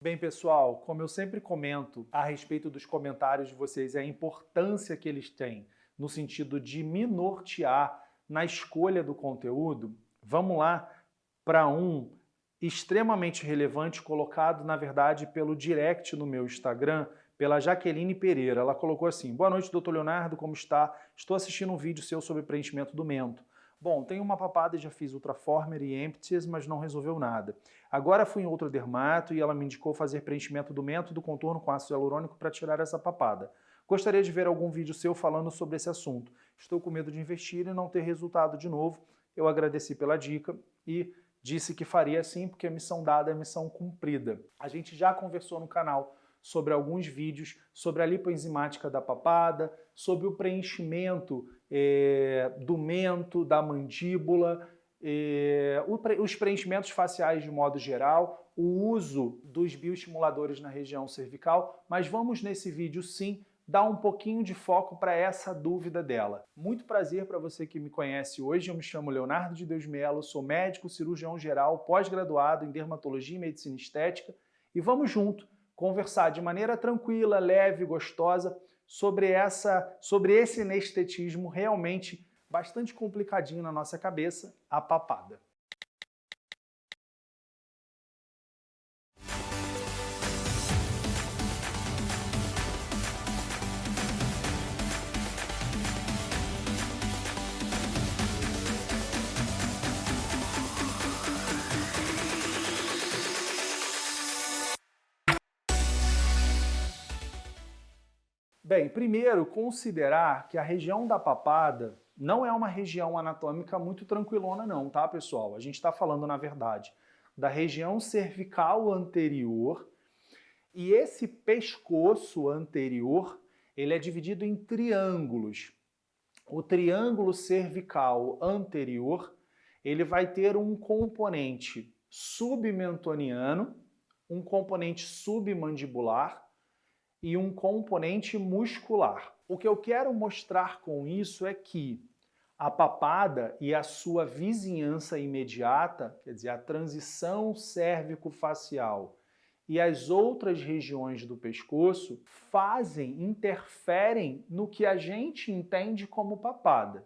Bem, pessoal, como eu sempre comento a respeito dos comentários de vocês, a importância que eles têm no sentido de me nortear na escolha do conteúdo, vamos lá para um extremamente relevante colocado, na verdade, pelo direct no meu Instagram, pela Jaqueline Pereira. Ela colocou assim: boa noite, doutor Leonardo, como está? Estou assistindo um vídeo seu sobre preenchimento do mento. Bom, tenho uma papada e já fiz Ultraformer e Empties, mas não resolveu nada. Agora fui em outro dermato e ela me indicou fazer preenchimento do mento do contorno com ácido hialurônico para tirar essa papada. Gostaria de ver algum vídeo seu falando sobre esse assunto. Estou com medo de investir e não ter resultado de novo. Eu agradeci pela dica e disse que faria sim, porque a missão dada é missão cumprida. A gente já conversou no canal sobre alguns vídeos sobre a lipoenzimática da papada, sobre o preenchimento do mento, da mandíbula, os preenchimentos faciais de modo geral, o uso dos bioestimuladores na região cervical, mas vamos nesse vídeo sim dar um pouquinho de foco para essa dúvida dela. Muito prazer para você que me conhece hoje, eu me chamo Leonardo de Deus Melo, sou médico, cirurgião geral, pós-graduado em dermatologia e medicina estética e vamos junto conversar de maneira tranquila, leve, gostosa sobre esse anestetismo realmente bastante complicadinho na nossa cabeça, a papada. Bem, primeiro, considerar que a região da papada não é uma região anatômica muito tranquilona não, tá, pessoal? A gente está falando, na verdade, da região cervical anterior e esse pescoço anterior, ele é dividido em triângulos. O triângulo cervical anterior, ele vai ter um componente submentoniano, um componente submandibular e um componente muscular. O que eu quero mostrar com isso é que a papada e a sua vizinhança imediata, quer dizer, a transição cérvico-facial e as outras regiões do pescoço interferem no que a gente entende como papada.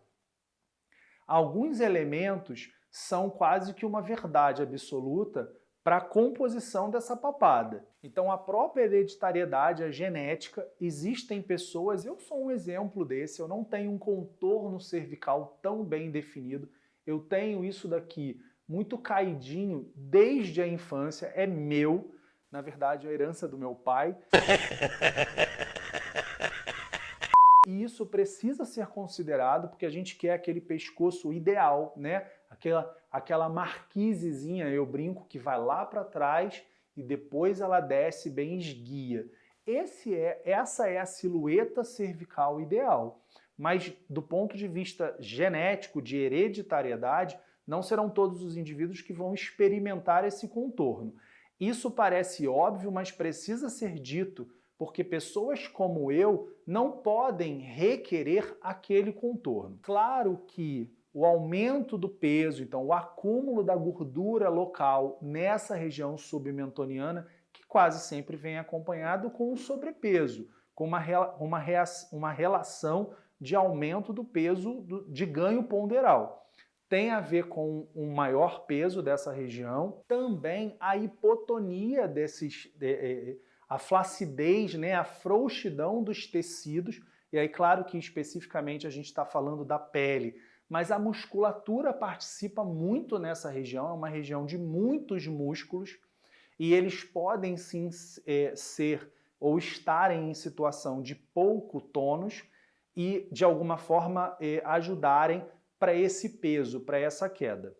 Alguns elementos são quase que uma verdade absoluta para a composição dessa papada. Então a própria hereditariedade, a genética, existem pessoas, eu sou um exemplo desse, eu não tenho um contorno cervical tão bem definido, eu tenho isso daqui muito caidinho desde a infância, é meu, na verdade é a herança do meu pai. E isso precisa ser considerado porque a gente quer aquele pescoço ideal, né? Aquela marquisezinha, eu brinco, que vai lá para trás e depois ela desce bem esguia. Essa é a silhueta cervical ideal. Mas do ponto de vista genético, de hereditariedade, não serão todos os indivíduos que vão experimentar esse contorno. Isso parece óbvio, mas precisa ser dito, porque pessoas como eu não podem requerer aquele contorno. Claro que o aumento do peso, então o acúmulo da gordura local nessa região submentoniana, que quase sempre vem acompanhado com o sobrepeso, com uma relação de aumento do peso, de ganho ponderal. Tem a ver com um maior peso dessa região, também a hipotonia a flacidez, né, a frouxidão dos tecidos, e aí claro que especificamente a gente está falando da pele, mas a musculatura participa muito nessa região, é uma região de muitos músculos, e eles podem sim ser ou estarem em situação de pouco tônus e de alguma forma ajudarem para esse peso, para essa queda.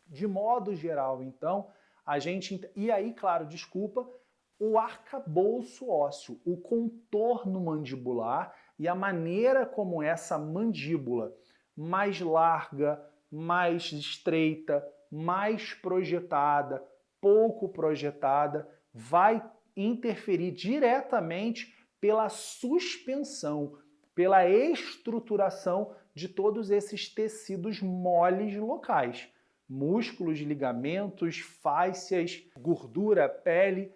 De modo geral, então, e aí, claro, desculpa, o arcabouço ósseo, o contorno mandibular e a maneira como essa mandíbula mais larga, mais estreita, mais projetada, pouco projetada, vai interferir diretamente pela suspensão, pela estruturação de todos esses tecidos moles locais. Músculos, ligamentos, fáscias, gordura, pele.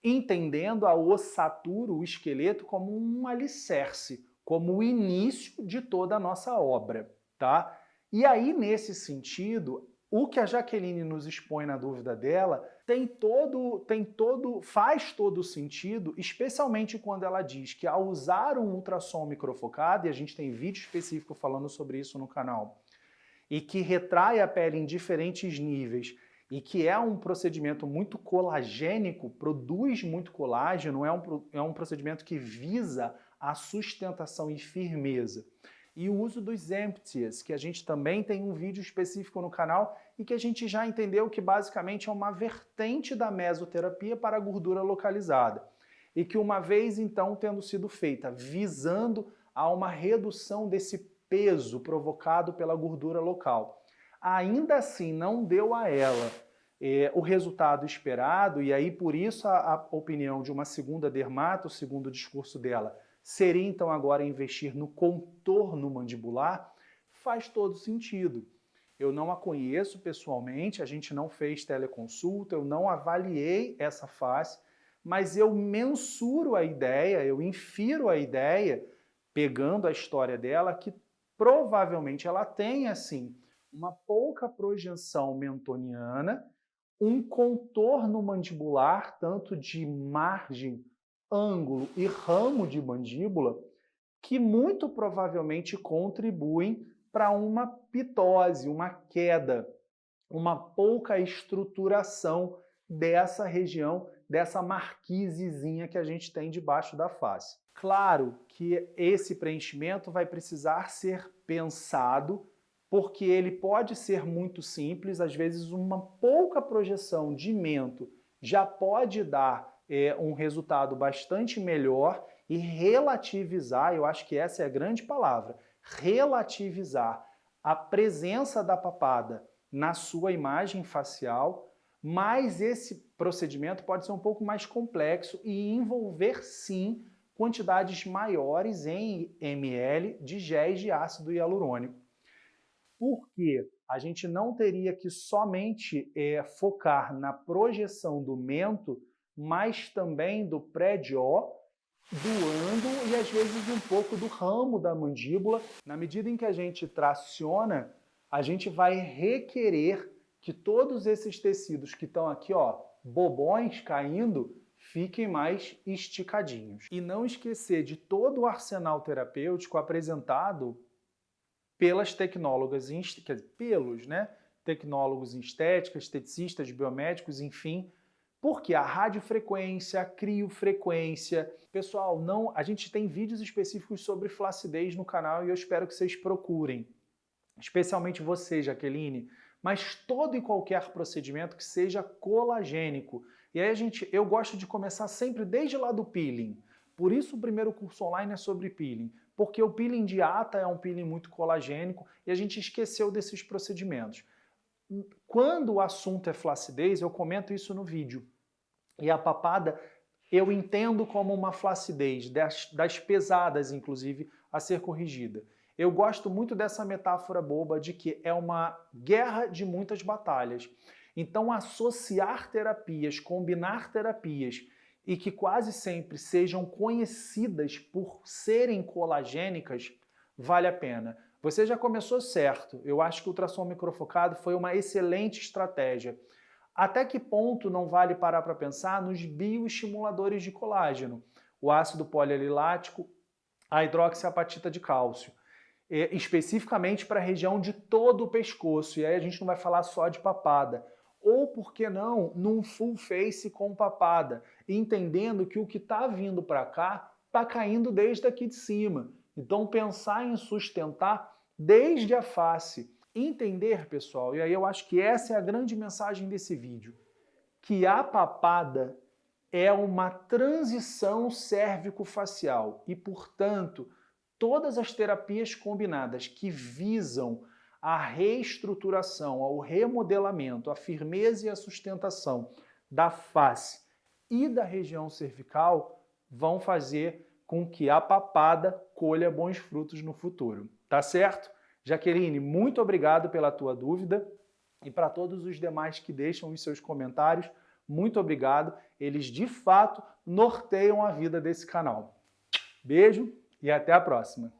entendendo a ossatura, o esqueleto, como um alicerce, como o início de toda a nossa obra, tá? E aí, nesse sentido, o que a Jaqueline nos expõe na dúvida dela faz todo sentido, especialmente quando ela diz que ao usar um ultrassom microfocado, e a gente tem vídeo específico falando sobre isso no canal, e que retrai a pele em diferentes níveis, e que é um procedimento muito colagênico, produz muito colágeno, é um procedimento que visa a sustentação e firmeza. E o uso dos empties, que a gente também tem um vídeo específico no canal e que a gente já entendeu que basicamente é uma vertente da mesoterapia para a gordura localizada. E que uma vez então tendo sido feita visando a uma redução desse peso provocado pela gordura local, ainda assim não deu a ela o resultado esperado, e aí por isso a opinião de uma segunda dermato, segundo o discurso dela, seria então agora investir no contorno mandibular, faz todo sentido. Eu não a conheço pessoalmente, a gente não fez teleconsulta, eu não avaliei essa face, mas eu mensuro a ideia, eu infiro a ideia, pegando a história dela, que provavelmente ela tem, assim, uma pouca projeção mentoniana, um contorno mandibular, tanto de margem, ângulo e ramo de mandíbula, que muito provavelmente contribuem para uma pitose, uma queda, uma pouca estruturação dessa região, dessa marquisezinha que a gente tem debaixo da face. Claro que esse preenchimento vai precisar ser pensado, porque ele pode ser muito simples, às vezes uma pouca projeção de mento já pode dar um resultado bastante melhor e relativizar, eu acho que essa é a grande palavra, relativizar a presença da papada na sua imagem facial, mas esse procedimento pode ser um pouco mais complexo e envolver, sim, quantidades maiores em ml de géis de ácido hialurônico. Porque a gente não teria que somente focar na projeção do mento, mas também do pré-jaw, do ângulo e às vezes um pouco do ramo da mandíbula. Na medida em que a gente traciona, a gente vai requerer que todos esses tecidos que estão aqui, ó, bobões caindo, fiquem mais esticadinhos. E não esquecer de todo o arsenal terapêutico apresentado pelas tecnólogas, tecnólogos em estética, esteticistas, biomédicos, enfim, porque a radiofrequência, a criofrequência... Pessoal, a gente tem vídeos específicos sobre flacidez no canal e eu espero que vocês procurem. Especialmente você, Jaqueline, mas todo e qualquer procedimento que seja colagênico. E aí eu gosto de começar sempre desde lá do peeling. Por isso o primeiro curso online é sobre peeling, porque o peeling de ata é um peeling muito colagênico e a gente esqueceu desses procedimentos. Quando o assunto é flacidez, eu comento isso no vídeo. E a papada eu entendo como uma flacidez, das pesadas, inclusive, a ser corrigida. Eu gosto muito dessa metáfora boba de que é uma guerra de muitas batalhas. Então, associar terapias, combinar terapias e que quase sempre sejam conhecidas por serem colagênicas, vale a pena. Você já começou certo. Eu acho que o ultrassom microfocado foi uma excelente estratégia. Até que ponto não vale parar para pensar nos bioestimuladores de colágeno? O ácido polialilático, a hidroxiapatita de cálcio. Especificamente para a região de todo o pescoço. E aí a gente não vai falar só de papada. Ou, por que não, num full face com papada, entendendo que o que está vindo para cá está caindo desde aqui de cima. Então, pensar em sustentar desde a face. Entender, pessoal, e aí eu acho que essa é a grande mensagem desse vídeo, que a papada é uma transição cérvico-facial e, portanto, todas as terapias combinadas que visam a reestruturação, ao remodelamento, a firmeza e a sustentação da face e da região cervical vão fazer com que a papada colha bons frutos no futuro. Tá certo? Jaqueline, muito obrigado pela tua dúvida e para todos os demais que deixam os seus comentários, muito obrigado. Eles, de fato, norteiam a vida desse canal. Beijo e até a próxima.